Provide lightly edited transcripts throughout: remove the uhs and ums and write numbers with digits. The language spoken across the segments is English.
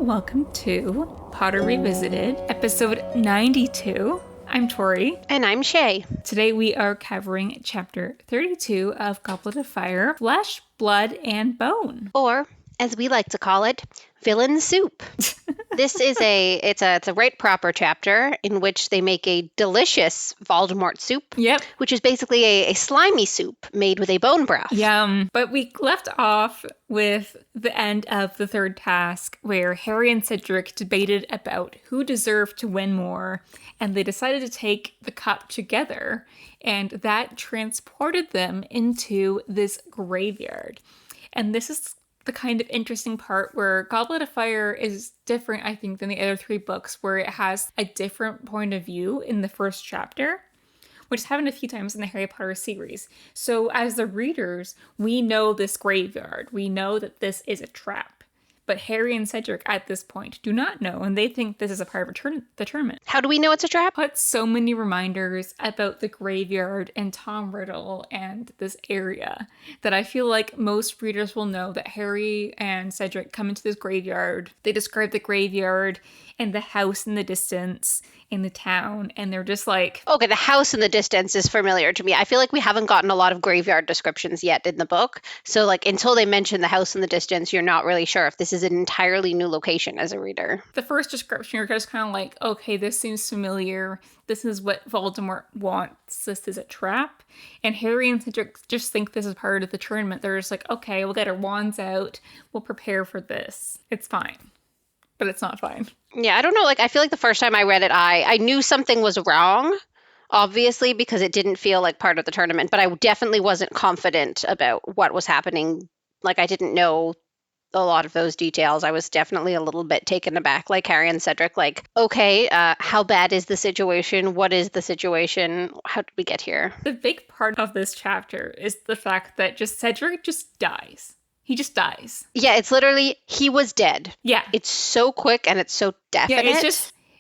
welcome to Potter Revisited, episode 92. I'm Tori. And I'm Shay. Today we are covering chapter 32 of Goblet of Fire, Flesh, Blood, and Bone. Or, as we like to call it, Villain Soup. This is it's a right proper chapter in which they make a delicious Voldemort soup. Yep. Which is basically a slimy soup made with a bone broth. Yum. But we left off with the end of the third task where Harry and Cedric debated about who deserved to win more, and they decided to take the cup together, and that transported them into this graveyard. And this is the kind of interesting part where Goblet of Fire is different, I think, than the other three books, where it has a different point of view in the first chapter, which has happened a few times in the Harry Potter series. So as the readers, we know this graveyard. We know that this is a trap. But Harry and Cedric at this point do not know, and they think this is a part of the tournament. How do we know it's a trap? Put so many reminders about the graveyard and Tom Riddle and this area that I feel like most readers will know that Harry and Cedric come into this graveyard. They describe the graveyard and the house in the distance in the town, and they're just like... Okay, the house in the distance is familiar to me. I feel like we haven't gotten a lot of graveyard descriptions yet in the book. So, like, until they mention the house in the distance, you're not really sure if this is an entirely new location as a reader. The first description, you're just kind of like, okay, this seems familiar. This is what Voldemort wants. This is a trap. And Harry and Cedric just think this is part of the tournament. They're just like, okay, we'll get our wands out. We'll prepare for this. It's fine. But it's not fine. Yeah, I don't know. Like, I feel like the first time I read it, I knew something was wrong, obviously, because it didn't feel like part of the tournament. But I definitely wasn't confident about what was happening. Like, I didn't know a lot of those details. I was definitely a little bit taken aback, like Harry and Cedric. Like, okay, how bad is the situation? What is the situation? How did we get here? The big part of this chapter is the fact that Cedric just dies. He just dies. Yeah, it's literally, he was dead. Yeah. It's so quick and it's so definite. Yeah,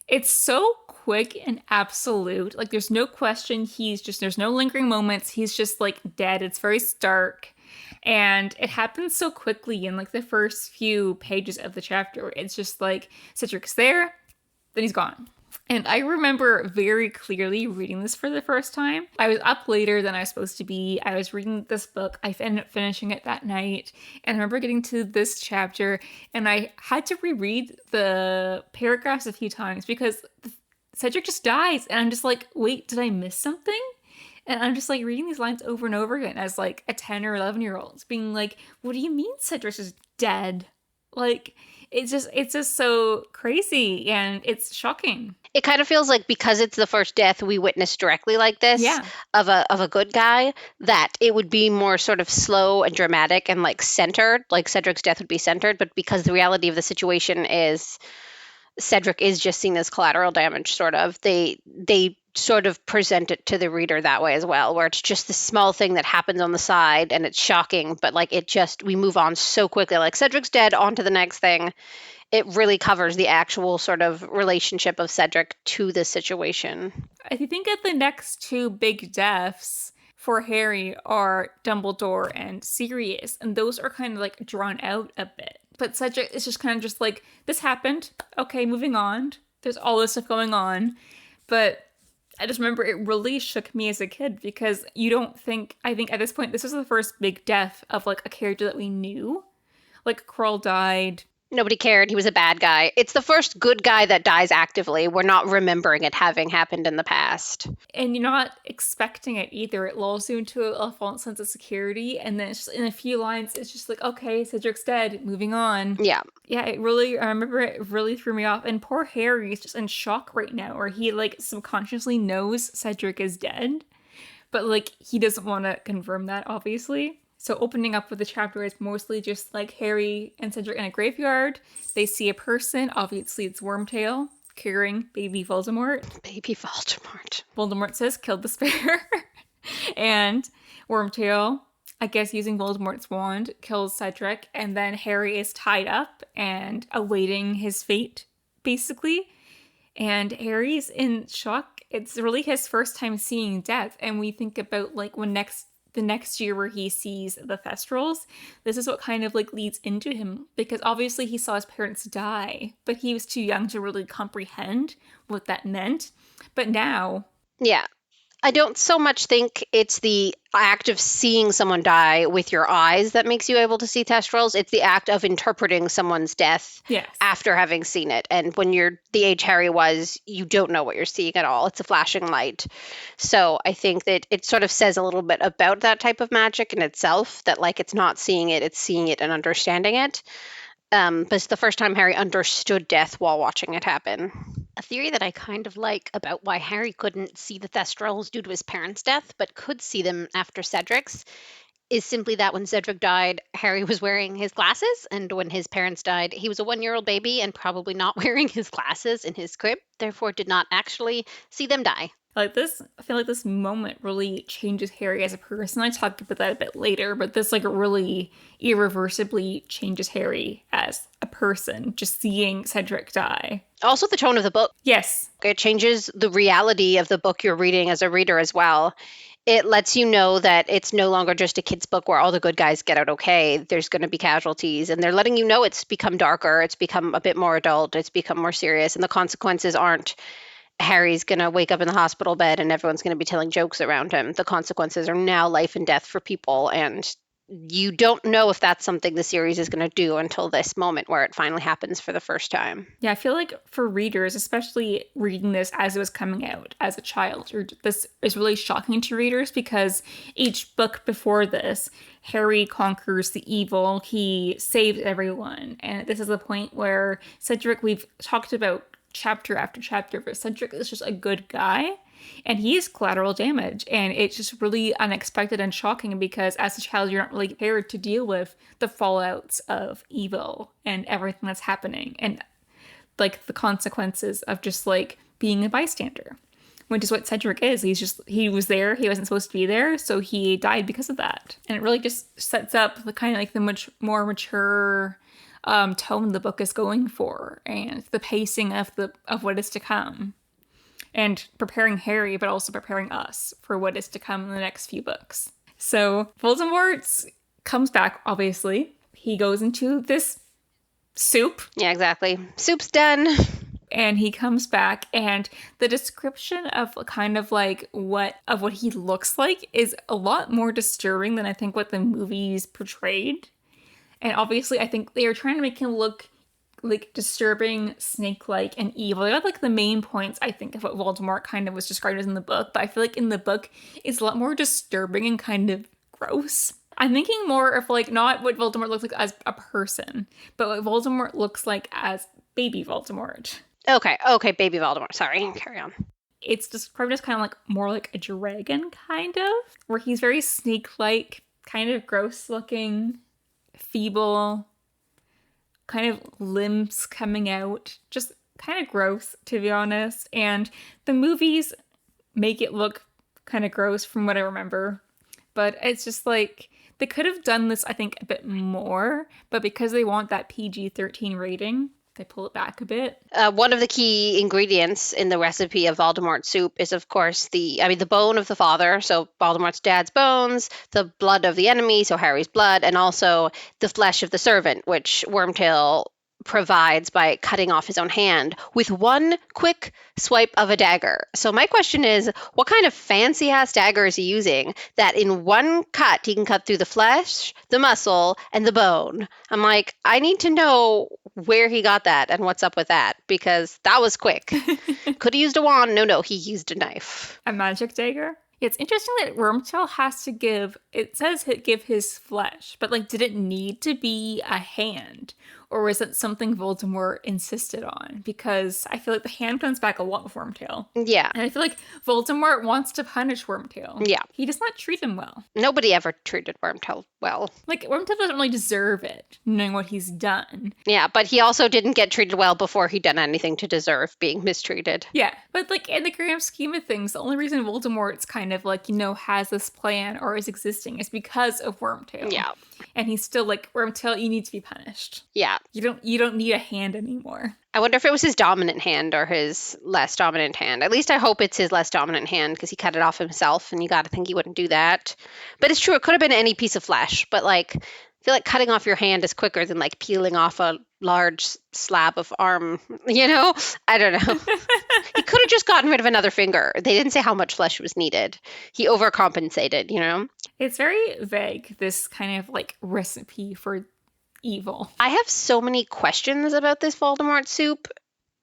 it's so quick and absolute. Like, there's no question. There's no lingering moments. He's just, like, dead. It's very stark. And it happens so quickly in, like, the first few pages of the chapter. It's just, like, Cedric's there, then he's gone. And I remember very clearly reading this for the first time. I was up later than I was supposed to be. I was reading this book. I ended up finishing it that night. And I remember getting to this chapter, and I had to reread the paragraphs a few times because Cedric just dies. And I'm just like, wait, did I miss something? And I'm just like reading these lines over and over again as like a 10 or 11-year-old, being like, what do you mean Cedric is dead? Like, it's just so crazy and it's shocking. It kind of feels like because it's the first death we witnessed directly like this of a good guy, that it would be more sort of slow and dramatic and like centered, like Cedric's death would be centered. But because the reality of the situation is Cedric is just seen as collateral damage, sort of, they sort of present it to the reader that way as well, where it's just this small thing that happens on the side and it's shocking, but like we move on so quickly, like Cedric's dead, on to the next thing. It really covers the actual sort of relationship of Cedric to this situation. I think that the next two big deaths for Harry are Dumbledore and Sirius, and those are kind of like drawn out a bit. But Cedric is just kind of just like, this happened, okay, moving on. There's all this stuff going on. But I just remember it really shook me as a kid because I think at this point, this was the first big death of like a character that we knew. Like Quirrell died. Nobody cared. He was a bad guy. It's the first good guy that dies actively. We're not remembering it having happened in the past. And you're not expecting it either. It lulls you into a false sense of security. And then it's just in a few lines, it's just like, okay, Cedric's dead. Moving on. Yeah. Yeah, I remember it really threw me off. And poor Harry is just in shock right now, where he like subconsciously knows Cedric is dead. But like, he doesn't want to confirm that, obviously. So opening up with the chapter is mostly just like Harry and Cedric in a graveyard. They see a person. Obviously, it's Wormtail carrying baby Voldemort. Baby Voldemort. Voldemort says, killed the spare. And Wormtail, I guess using Voldemort's wand, kills Cedric. And then Harry is tied up and awaiting his fate, basically. And Harry's in shock. It's really his first time seeing death. And we think about like when next the next year where he sees the Thestrals, this is what kind of like leads into him, because obviously he saw his parents die, but he was too young to really comprehend what that meant. But now... Yeah. I don't so much think it's the act of seeing someone die with your eyes that makes you able to see Thestrals. It's the act of interpreting someone's death after having seen it. And when you're the age Harry was, you don't know what you're seeing at all. It's a flashing light. So I think that it sort of says a little bit about that type of magic in itself, that like it's not seeing it, it's seeing it and understanding it. But it's the first time Harry understood death while watching it happen. A theory that I kind of like about why Harry couldn't see the Thestrals due to his parents' death, but could see them after Cedric's, is simply that when Cedric died, Harry was wearing his glasses, and when his parents died, he was a 1-year-old baby and probably not wearing his glasses in his crib, therefore did not actually see them die. Like this, I feel like this moment really changes Harry as a person. I talked about that a bit later, but this like really irreversibly changes Harry as a person, just seeing Cedric die. Also the tone of the book. Yes. It changes the reality of the book you're reading as a reader as well. It lets you know that it's no longer just a kid's book where all the good guys get out okay. There's going to be casualties, and they're letting you know it's become darker, it's become a bit more adult, it's become more serious, and the consequences aren't Harry's going to wake up in the hospital bed and everyone's going to be telling jokes around him. The consequences are now life and death for people, and you don't know if that's something the series is going to do until this moment where it finally happens for the first time. Yeah, I feel like for readers, especially reading this as it was coming out as a child, this is really shocking to readers because each book before this, Harry conquers the evil, he saves everyone, and this is the point where Cedric, we've talked about chapter after chapter, but Cedric is just a good guy, and he is collateral damage, and it's just really unexpected and shocking because as a child you're not really prepared to deal with the fallouts of evil and everything that's happening and like the consequences of just like being a bystander, which is what Cedric is. He was there, he wasn't supposed to be there, so he died because of that. And it really just sets up the kind of like the much more mature tone the book is going for, and the pacing of what is to come, and preparing Harry, but also preparing us for what is to come in the next few books. So Voldemort comes back. Obviously, he goes into this soup. Yeah, exactly. Soup's done. And he comes back, and the description of kind of like what he looks like is a lot more disturbing than I think what the movies portrayed. And obviously, I think they were trying to make him look like disturbing, snake-like, and evil. They got like the main points, I think, of what Voldemort kind of was described as in the book. But I feel like in the book, it's a lot more disturbing and kind of gross. I'm thinking more of like not what Voldemort looks like as a person, but what Voldemort looks like as baby Voldemort. Okay, baby Voldemort. Sorry, carry on. It's described as kind of like more like a dragon, kind of, where he's very snake-like, kind of gross-looking, feeble, kind of limbs coming out, just kind of gross, to be honest. And the movies make it look kind of gross from what I remember, but it's just like they could have done this, I think, a bit more, but because they want that PG-13 rating, they pull it back a bit. One of the key ingredients in the recipe of Voldemort soup is, of course, the bone of the father, so Voldemort's dad's bones, the blood of the enemy, so Harry's blood, and also the flesh of the servant, which Wormtail provides by cutting off his own hand with one quick swipe of a dagger. So my question is, what kind of fancy ass dagger is he using that in one cut he can cut through the flesh, the muscle, and the bone? I'm like, I need to know where he got that and what's up with that, because that was quick. Could have used a wand. No, he used a knife. A magic dagger? It's interesting that Wormtail has to give his flesh, but like, did it need to be a hand? Or was it something Voldemort insisted on? Because I feel like the hand comes back a lot with Wormtail. Yeah. And I feel like Voldemort wants to punish Wormtail. Yeah. He does not treat him well. Nobody ever treated Wormtail well. Like, Wormtail doesn't really deserve it, knowing what he's done. Yeah, but he also didn't get treated well before he'd done anything to deserve being mistreated. Yeah, but like, in the grand scheme of things, the only reason Voldemort's kind of like, has this plan or is existing is because of Wormtail. Yeah. and he's still like, Wormtail, you need to be punished. Yeah. You don't need a hand anymore. I wonder if it was his dominant hand or his less dominant hand. At least I hope it's his less dominant hand, because he cut it off himself, and you got to think he wouldn't do that. But it's true, it could have been any piece of flesh, but like, I feel like cutting off your hand is quicker than like peeling off a large slab of arm, you know? I don't know. He could have just gotten rid of another finger. They didn't say how much flesh was needed. He overcompensated, you know? It's very vague, this kind of like recipe for evil. I have so many questions about this Voldemort soup.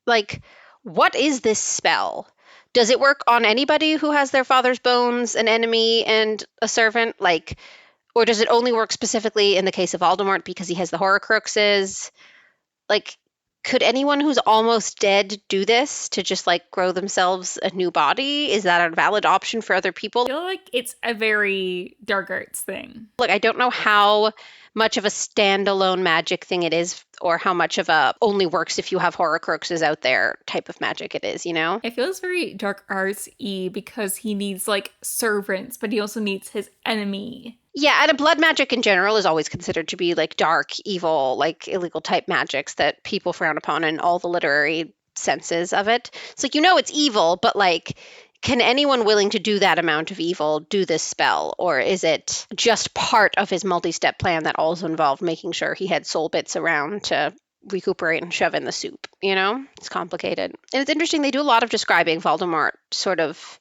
Like, what is this spell? Does it work on anybody who has their father's bones, an enemy, and a servant? Like, or does it only work specifically in the case of Voldemort because he has the Horcruxes? Like, could anyone who's almost dead do this to just like grow themselves a new body? Is that a valid option for other people? I feel like it's a very dark arts thing. Look, I don't know how much of a standalone magic thing it is, or how much of a only works if you have Horcruxes out there type of magic it is, you know? It feels very dark arts-y because he needs like servants, but he also needs his enemy. Yeah, and a blood magic in general is always considered to be like dark, evil, like illegal type magics that people frown upon in all the literary senses of it. It's like, you know, it's evil, but like, can anyone willing to do that amount of evil do this spell? Or is it just part of his multi-step plan that also involved making sure he had soul bits around to recuperate and shove in the soup? You know, it's complicated. And it's interesting, they do a lot of describing Voldemort sort of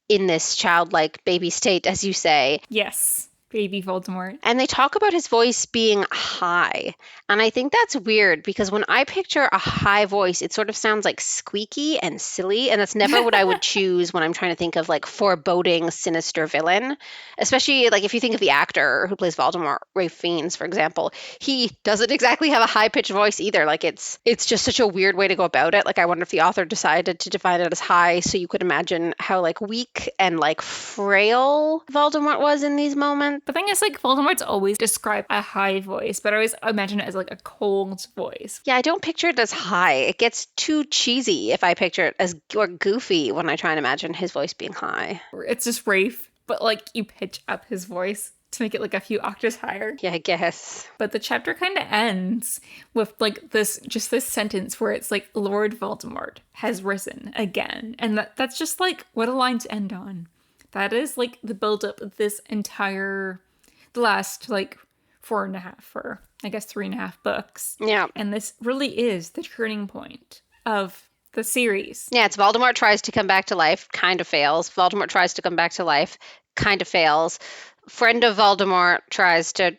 in this childlike baby state, as you say. Yes. Baby Voldemort. And they talk about his voice being high. And I think that's weird, because when I picture a high voice, it sort of sounds like squeaky and silly. And that's never what I would choose when I'm trying to think of like foreboding, sinister villain. Especially like if you think of the actor who plays Voldemort, Ralph Fiennes, for example, he doesn't exactly have a high-pitched voice either. Like it's just such a weird way to go about it. Like I wonder if the author decided to define it as high so you could imagine how like weak and like frail Voldemort was in these moments. The thing is, like, Voldemort's always described a high voice, but I always imagine it as, like, a cold voice. Yeah, I don't picture it as high. It gets too cheesy if I picture it as or goofy when I try and imagine his voice being high. It's just Rafe, but, like, you pitch up his voice to make it, like, a few octaves higher. Yeah, I guess. But the chapter kind of ends with, like, this sentence where it's, like, Lord Voldemort has risen again. And that's just, like, what a line to end on. That is, like, the build-up of this the last, like, 4.5 or, I guess, 3.5 books. Yeah. And this really is the turning point of the series. Yeah, it's Voldemort tries to come back to life, kind of fails. Voldemort tries to come back to life, kind of fails. Friend of Voldemort tries to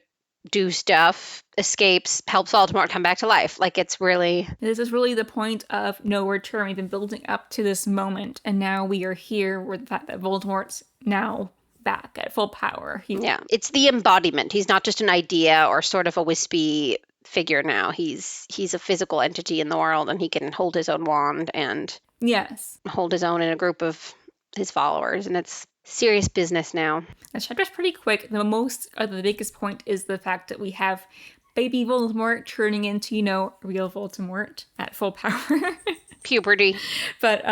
do stuff, escapes, helps Voldemort come back to life. Like, it's really... This is really the point of no return. We've been building up to this moment, and now we are here with the fact that Voldemort's now back at full power. Yeah, it's the embodiment. He's not just an idea or sort of a wispy figure now. He's a physical entity in the world, and he can hold his own wand and hold his own in a group of his followers, and it's serious business now. The chapter's pretty quick. The biggest point is the fact that we have baby Voldemort turning into, real Voldemort at full power. Puberty. But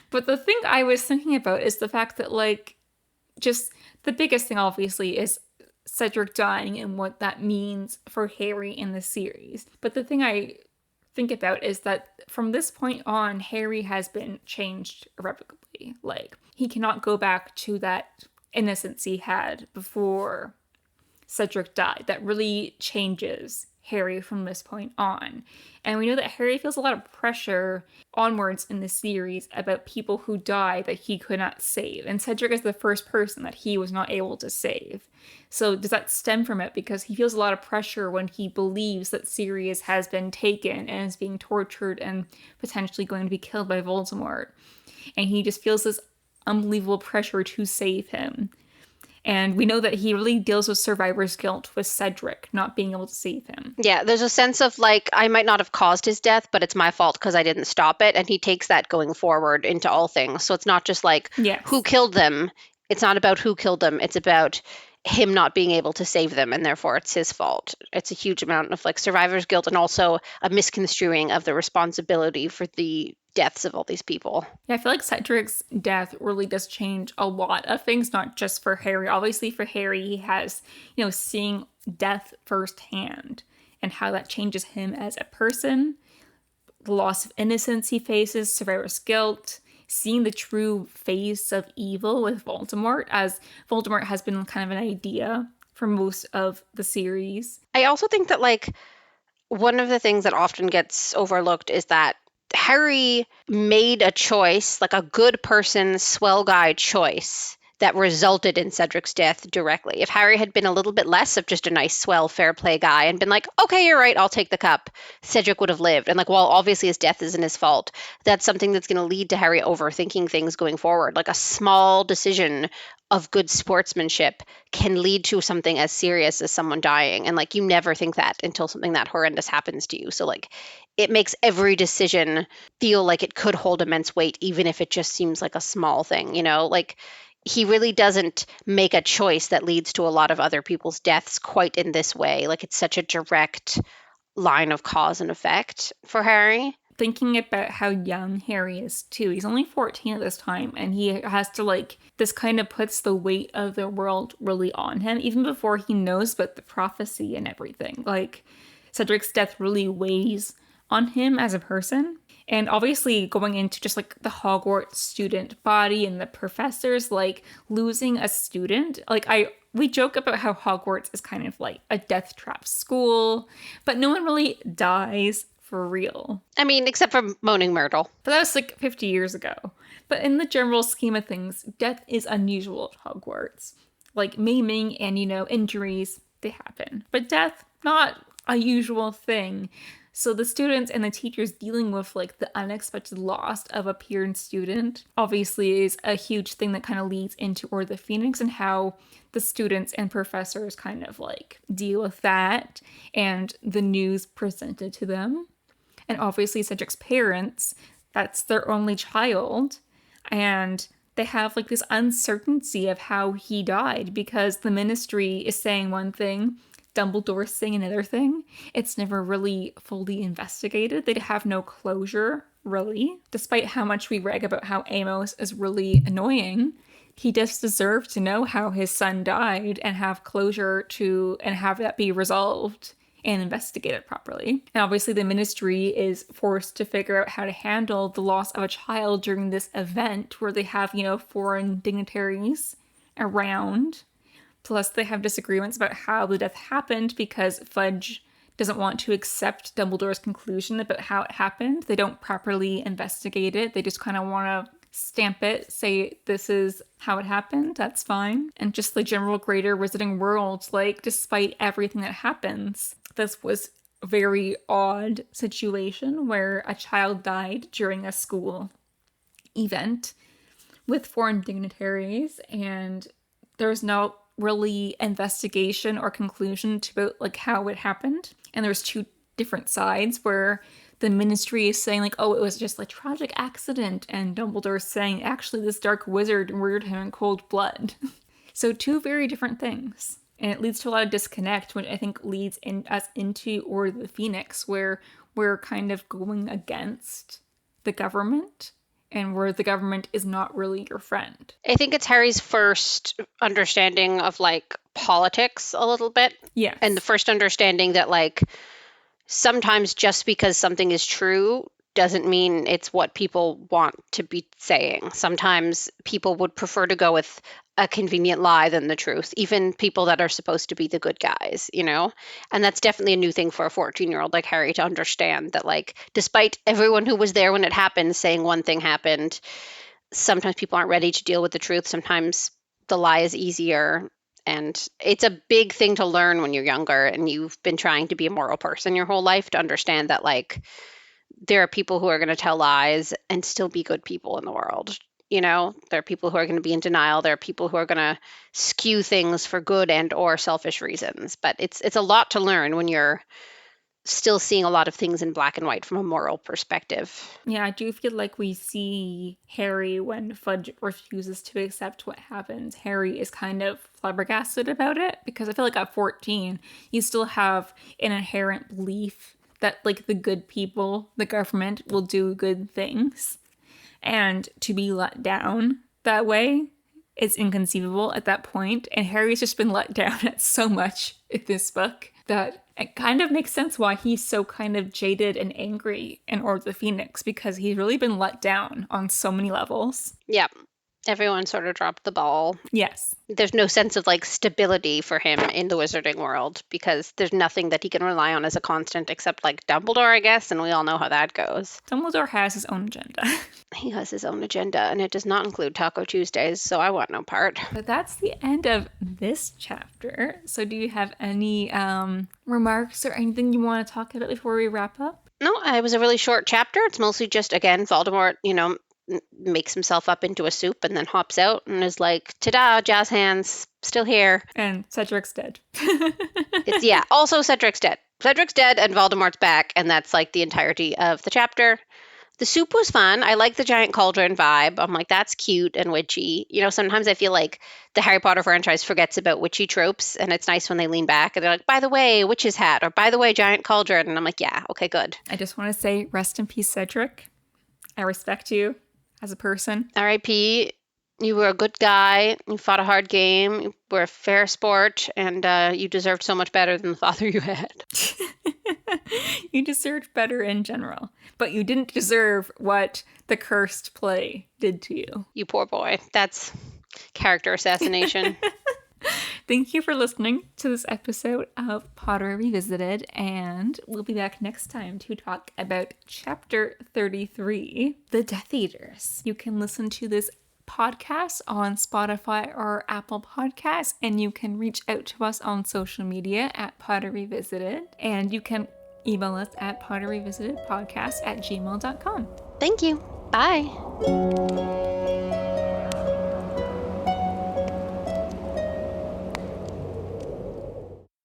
but the thing I was thinking about is the fact that, like, just the biggest thing obviously is Cedric dying and what that means for Harry in the series. But the thing I think about is that from this point on, Harry has been changed irrevocably. Like, he cannot go back to that innocence he had before Cedric died. That really changes Harry from this point on. And we know that Harry feels a lot of pressure onwards in the series about people who die that he could not save. And Cedric is the first person that he was not able to save. So does that stem from it? Because he feels a lot of pressure when he believes that Sirius has been taken and is being tortured and potentially going to be killed by Voldemort. And he just feels this unbelievable pressure to save him. And we know that he really deals with survivor's guilt with Cedric not being able to save him. Yeah, there's a sense of, like, I might not have caused his death, but it's my fault because I didn't stop it. And he takes that going forward into all things. So it's not just like, who killed them? It's not about who killed them. It's about him not being able to save them, and therefore it's his fault. It's a huge amount of like survivor's guilt and also a misconstruing of the responsibility for the deaths of all these people. Yeah, I feel like Cedric's death really does change a lot of things, not just for Harry. Obviously, for Harry, he has, seeing death firsthand and how that changes him as a person, the loss of innocence he faces, survivor's guilt, seeing the true face of evil with Voldemort, as Voldemort has been kind of an idea for most of the series. I also think that, like, one of the things that often gets overlooked is that Harry made a choice, like a good person, swell guy choice, that resulted in Cedric's death directly. If Harry had been a little bit less of just a nice, swell, fair play guy and been like, okay, you're right, I'll take the cup, Cedric would have lived. And like, while obviously his death isn't his fault, that's something that's going to lead to Harry overthinking things going forward. Like a small decision of good sportsmanship can lead to something as serious as someone dying. And like, you never think that until something that horrendous happens to you. So like, it makes every decision feel like it could hold immense weight, even if it just seems like a small thing, like he really doesn't make a choice that leads to a lot of other people's deaths quite in this way. Like it's such a direct line of cause and effect for Harry. Thinking about how young Harry is too. He's only 14 at this time, and he has to this kind of puts the weight of the world really on him, even before he knows about the prophecy and everything. Like Cedric's death really weighs on him as a person. And obviously going into just like the Hogwarts student body and the professors, like losing a student, we joke about how Hogwarts is kind of like a death trap school, but no one really dies for real. I mean, except for Moaning Myrtle. But that was like 50 years ago. But in the general scheme of things, death is unusual at Hogwarts. Like maiming and, injuries, they happen. But death, not a usual thing. So the students and the teachers dealing with like the unexpected loss of a peer student obviously is a huge thing that kind of leads into Order of the Phoenix and how the students and professors kind of like deal with that and the news presented to them. And obviously Cedric's parents, that's their only child. And they have like this uncertainty of how he died because the ministry is saying one thing, Dumbledore's saying another thing. It's never really fully investigated. They have no closure, really. Despite how much we rag about how Amos is really annoying, he does deserve to know how his son died and have closure and have that be resolved and investigated properly. And obviously the ministry is forced to figure out how to handle the loss of a child during this event where they have, foreign dignitaries around. Plus, they have disagreements about how the death happened because Fudge doesn't want to accept Dumbledore's conclusion about how it happened. They don't properly investigate it. They just kind of want to stamp it, say this is how it happened, that's fine. And just the general greater Wizarding World, like, despite everything that happens, this was a very odd situation where a child died during a school event with foreign dignitaries, and there's no really investigation or conclusion to like how it happened. And there's two different sides where the ministry is saying like, oh, it was just a tragic accident, and Dumbledore's saying actually this dark wizard murdered him in cold blood. So two very different things, and it leads to a lot of disconnect, which I think leads us into Order of the Phoenix, where we're kind of going against the government and where the government is not really your friend. I think it's Harry's first understanding of like politics a little bit. Yeah. And the first understanding that like sometimes just because something is true doesn't mean it's what people want to be saying. Sometimes people would prefer to go with a convenient lie than the truth, even people that are supposed to be the good guys, And that's definitely a new thing for a 14-year-old like Harry to understand, that like despite everyone who was there when it happened saying one thing happened, sometimes people aren't ready to deal with the truth. Sometimes the lie is easier. And it's a big thing to learn when you're younger and you've been trying to be a moral person your whole life, to understand that like there are people who are going to tell lies and still be good people in the world. There are people who are going to be in denial. There are people who are going to skew things for good and or selfish reasons. But it's a lot to learn when you're still seeing a lot of things in black and white from a moral perspective. Yeah, I do feel like we see Harry when Fudge refuses to accept what happens. Harry is kind of flabbergasted about it because I feel like at 14, you still have an inherent belief that like the good people, the government will do good things. And to be let down that way is inconceivable at that point. And Harry's just been let down at so much in this book that it kind of makes sense why he's so kind of jaded and angry in Order of the Phoenix, because he's really been let down on so many levels. Yep. Everyone sort of dropped the ball. Yes. There's no sense of like stability for him in the wizarding world because there's nothing that he can rely on as a constant except like Dumbledore, I guess, and we all know how that goes. Dumbledore has his own agenda. He has his own agenda, and it does not include Taco Tuesdays, so I want no part. But that's the end of this chapter. So do you have any remarks or anything you want to talk about before we wrap up? No, it was a really short chapter. It's mostly just, again, Voldemort, makes himself up into a soup and then hops out and is like, ta-da, jazz hands, still here. And Cedric's dead. Also Cedric's dead. Cedric's dead and Voldemort's back, and that's like the entirety of the chapter. The soup was fun. I like the giant cauldron vibe. I'm like, that's cute and witchy. Sometimes I feel like the Harry Potter franchise forgets about witchy tropes, and it's nice when they lean back and they're like, by the way, witch's hat, or by the way, giant cauldron. And I'm like, yeah, okay, good. I just want to say, rest in peace, Cedric. I respect you as a person. R.I.P. You were a good guy. You fought a hard game. You were a fair sport, and you deserved so much better than the father you had. You deserved better in general, but you didn't deserve what the cursed play did to you. You poor boy. That's character assassination. Thank you for listening to this episode of Potter Revisited, and we'll be back next time to talk about Chapter 33, The Death Eaters. You can listen to this podcast on Spotify or Apple Podcasts, and you can reach out to us on social media at Potter Revisited, and you can email us at potterrevisitedpodcast@gmail.com. Thank you. Bye.